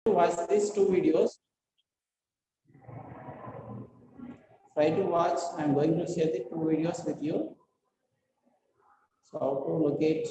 to watch these two videos. Try to watch. I'm going to share the two videos with you. So how to locate.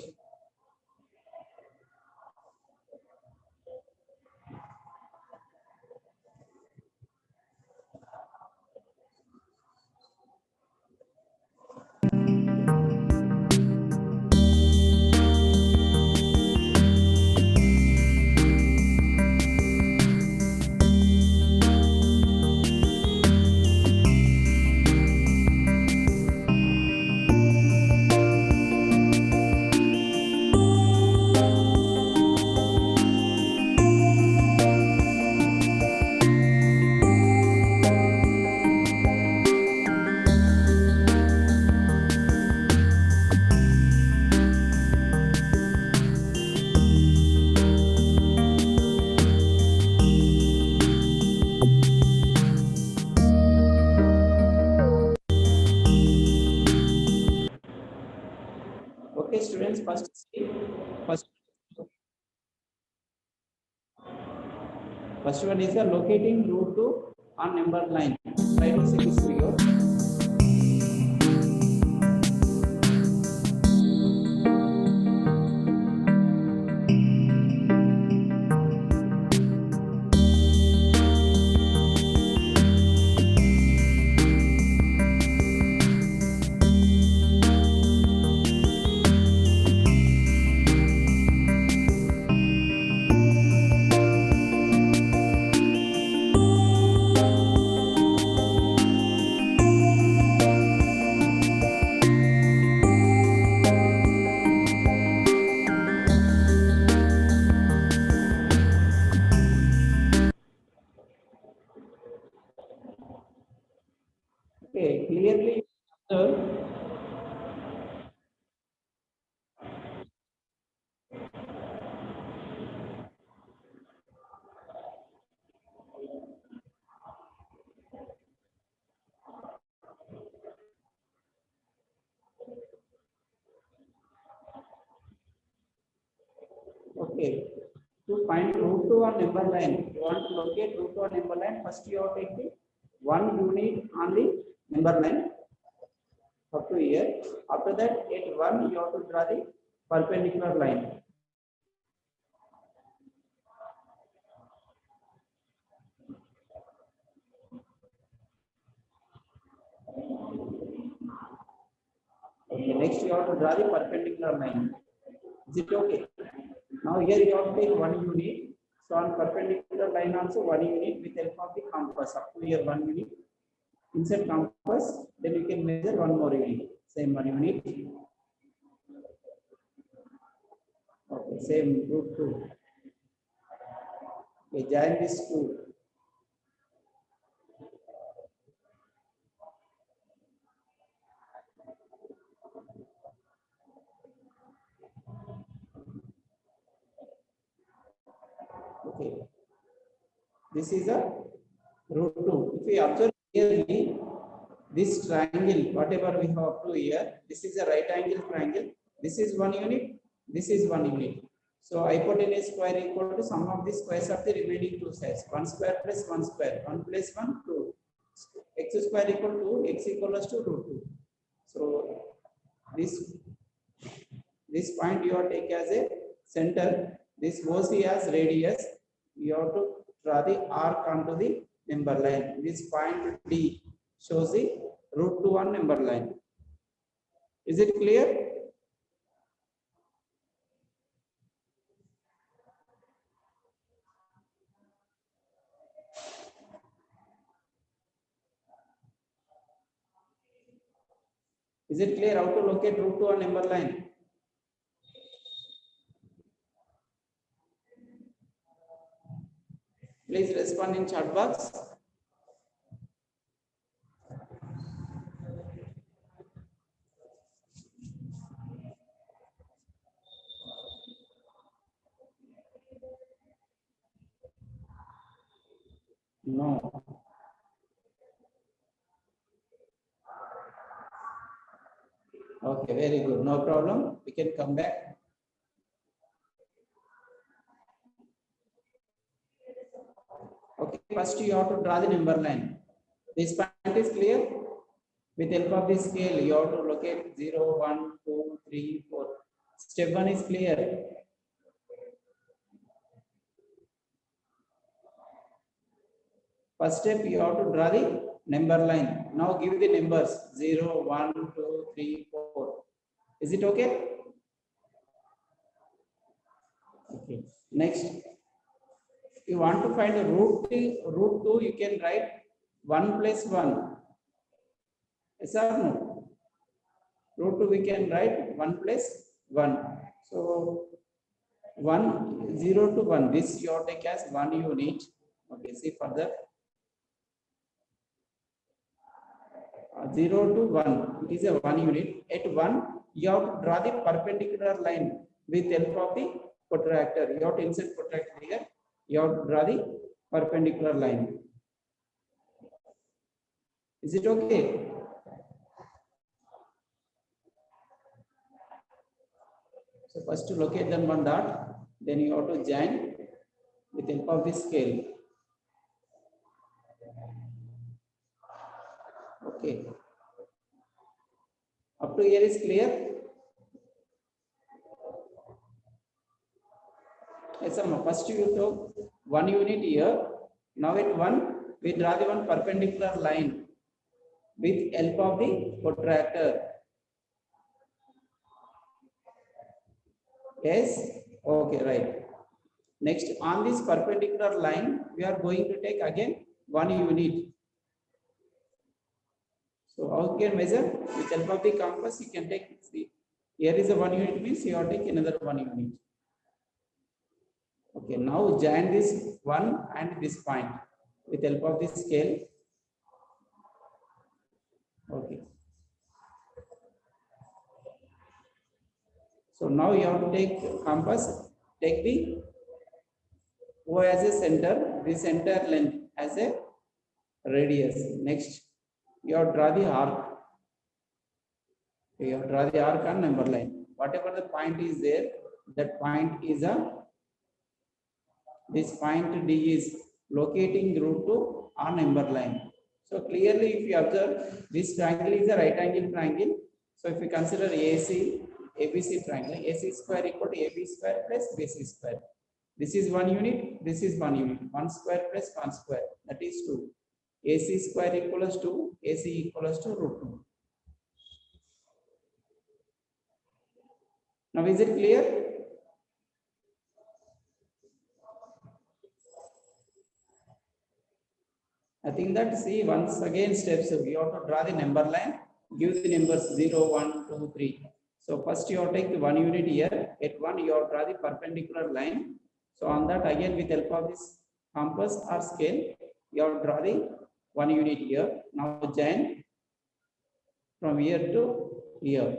Okay, students, first one is the locating root 2 on number line. Try to see this video. Okay, clearly observe. Okay, to find root 2 on number line, you want to locate root 2 on number line. First, you have to take the one unit on the number line up to here. After that, at 1, you have to draw the perpendicular line. Okay, next you have to draw the perpendicular line. Is it okay? Now here you have to take one unit. So on perpendicular line also one unit with help of the compass. Up to here one unit. Insert compass, then you can measure one more unit. Same one unit. Okay, same root 2. Okay, join this 2. Okay, this is a root 2. If we observe clearly, this triangle, whatever we have up to here, this is a right angle triangle. This is one unit, this is one unit. So hypotenuse square equal to sum of the squares of the remaining two sides. 1 square plus 1 square. 1 plus 1, 2. X square equal to x equals to root 2. So this point you have to take as a center. This OC as radius. You have to draw the arc onto the number line. This point D shows the root 2 on number line. Is it clear? Is it clear how to locate root 2 on number line? Please respond in chat box. No. Okay, very good. No problem. We can come back. Okay, first you have to draw the number line. This point is clear. With help of this scale, you have to locate 0, 1, 2, 3, 4. Step 1 is clear. First step, you have to draw the number line. Now give the numbers 0, 1, 2, 3, 4. Is it okay? Okay. Next, you want to find the root 2, you can write 1 plus 1. Yes or no? Root 2 we can write 1 plus 1. So 1, 0 to 1. This you take as 1 unit. Okay, see further. 0 to 1. It is a 1 unit. At 1, you have to draw the perpendicular line with help of the protractor. You have to insert protractor here. You have to draw the perpendicular line. Is it okay? So first to locate the one dot, then you have to join with help of this scale. Okay. Up to here is clear? Yes, first you took 1 unit here. Now at 1, we draw the one perpendicular line with help of the protractor. Yes? Okay, right. Next, on this perpendicular line, we are going to take again 1 unit. So how you can measure? With help of the compass, you can take, see, here is a 1 unit means you have to take another 1 unit. Okay, now join this 1 and this point with help of this scale. Okay. So now you have to take compass, take the O as a center, the center length as a radius. Next, you have to draw the arc. You have to draw the arc on number line. Whatever the point is there, that point is this point D is locating root 2 on number line. So clearly, if you observe, this triangle is a right angle triangle. So if you consider ABC triangle, AC square equal to AB square plus BC square. This is 1 unit, this is 1 unit. 1 square plus 1 square, that is 2. AC square equals to AC equals to root 2. Now is it clear? I think that, see, once again steps, we have to draw the number line, give the numbers 0, 1, 2, 3. So first you have to take the 1 unit here. At 1, you have to draw the perpendicular line. So on that, again with help of this compass or scale, you have to draw the 1 unit here. Now join from here to here.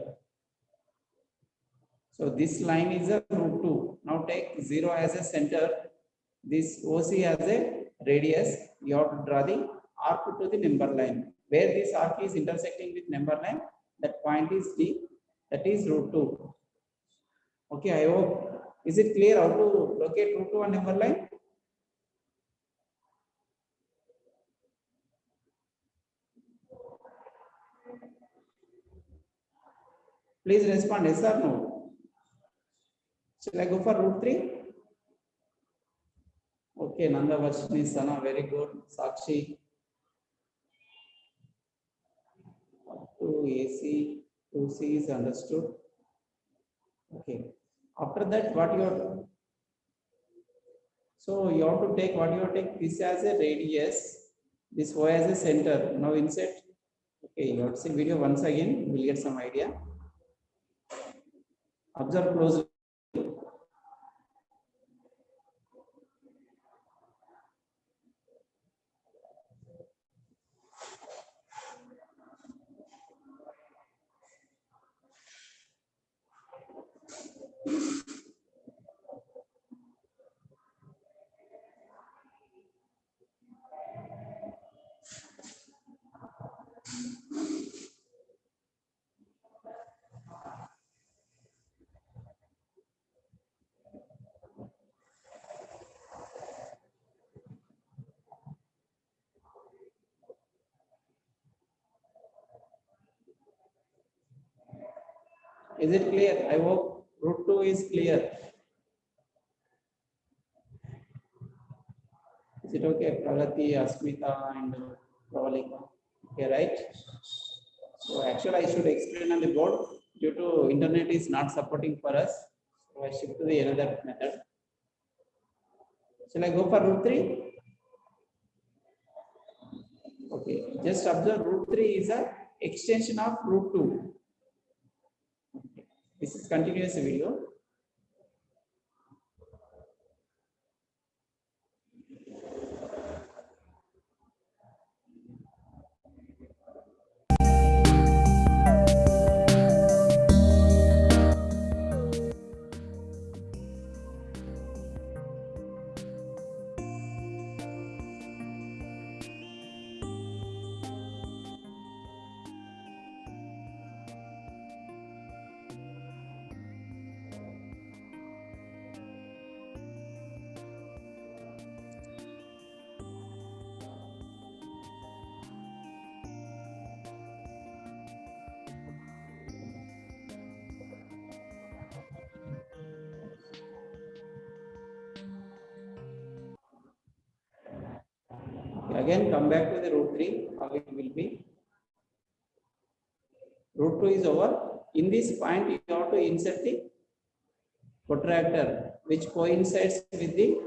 So this line is a root 2. Now take 0 as a center. This OC as a radius. You have to draw the arc to the number line. Where this arc is intersecting with number line, that point is D. That is root 2. Okay, I hope. Is it clear how to locate root 2 on number line? Please respond yes or no. Shall I go for root 3? Okay, Nanda Varshini Sana, very good. Sakshi. Up to AC, 2C is understood. Okay. After that, what you have, so you have to take what you have to take this as a radius, this O as a center. Now insert. Okay, you have to see video once again. You will get some idea. Observe closely. Is it clear? I hope root 2 is clear. Is it okay? Pragati, Asmita, and Pravalika. Okay, right? So actually I should explain on the board. Due to internet is not supporting for us. So I shift to the another method. Shall I go for root 3? Okay, just observe root 3 is a extension of root 2. Okay. This is continuous video. Again, come back to the root 3. How it will be? Root 2 is over. In this point, you have to insert the protractor, which coincides with the.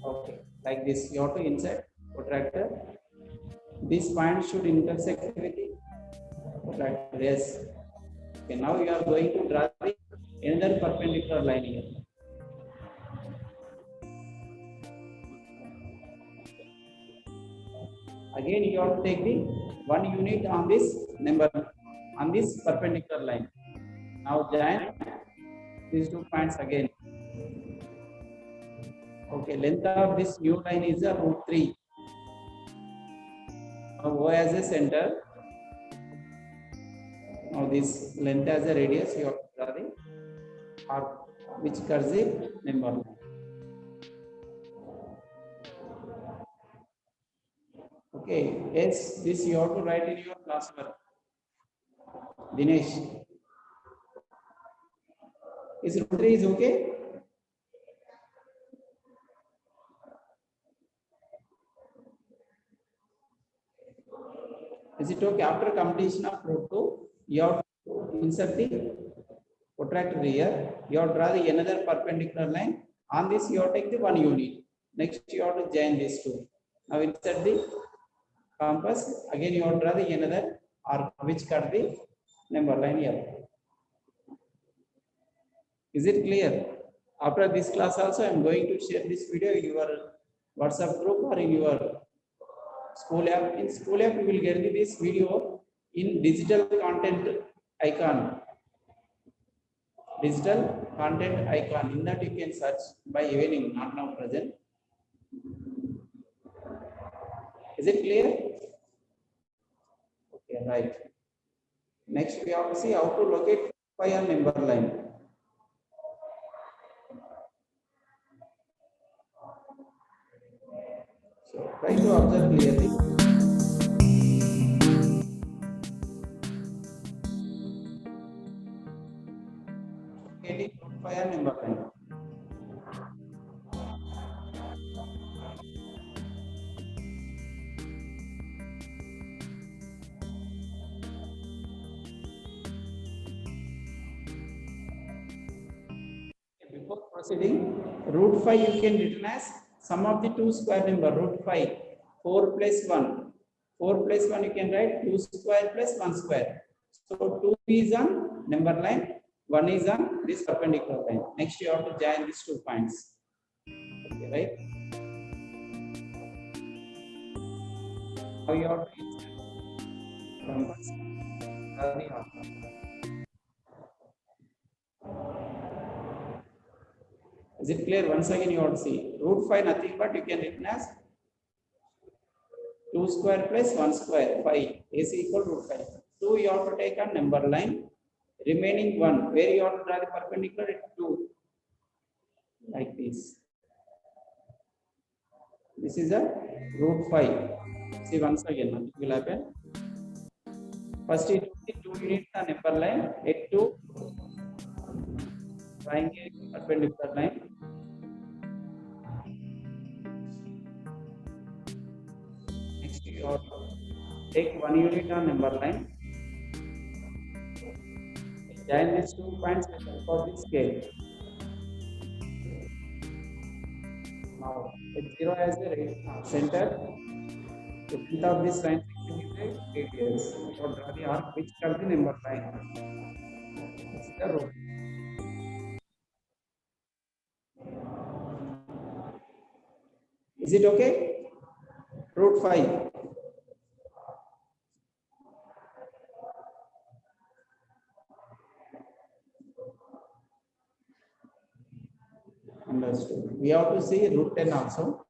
Okay, like this. You have to insert protractor. This point should intersect with the protractor. Yes. Okay, now you are going to draw the another perpendicular line here. Again, you have to take the 1 unit on this number, on this perpendicular line. Now join these 2 points again. Okay, length of this new line is a root 3. Now O as a center. Now this length as a radius, you have to draw the arc which curves the number line. Okay, yes, this you have to write in your classwork. Dinesh, is root 3 is okay? Is it okay? After completion of root 2, you have to insert the protractor here. You have to draw the another perpendicular line. On this, you have to take the 1 unit. Next, you have to join these 2. Now insert the compass. Again, you have to draw the another arc which cut the number line here. Is it clear? After this class also, I am going to share this video in your WhatsApp group or in your school app. In school app, you will get this video in digital content icon. Digital content icon. In that you can search by evening, not now present. Is it clear? Okay, right. Next, we have to see how to locate fire number line. So try to observe clearly. Locating fire number line. Before proceeding, root 5 you can written as sum of the 2 square number, root 5, 4 plus 1. 4 plus 1 you can write 2 square plus 1 square. So 2 is on number line, 1 is on this perpendicular line. Next you have to join these 2 points. Okay, right? Now you have to insert compass. Is it clear? Once again you have to see root 5 nothing but you can written as 2 square plus 1 square, 5 is equal to root 5. 2 you have to take on number line, remaining 1 where you have to draw the perpendicular at 2 like this. This is a root 5. See once again what will happen. First it 2 units on number line, A2 triangle perpendicular line. Next you have to take 1 unit on number line. Join these 2 points with the help of the scale. Now H0 has a center. The length of this line section is a radius. So draw the arc which curves the number line. This is the root. Is it okay? Root 5. Understood. We have to see root 10 also.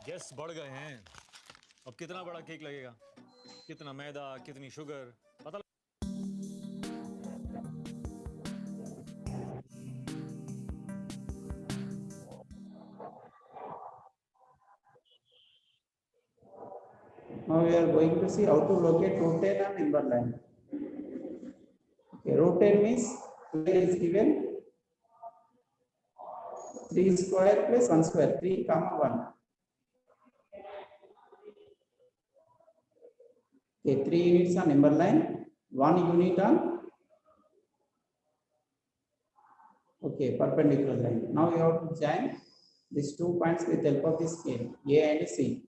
Guest बढ़ गए हैं। अब कितना बड़ा cake लगेगा, कितना मैदा, कितनी sugar, पता Now we are going to see how to locate root 10 on number line. Okay, root 10 means is given 3 square plus 1 square, 3 comma 1. Okay, 3 units on number line, 1 unit on perpendicular line. Now you have to join these 2 points with help of the scale A and C.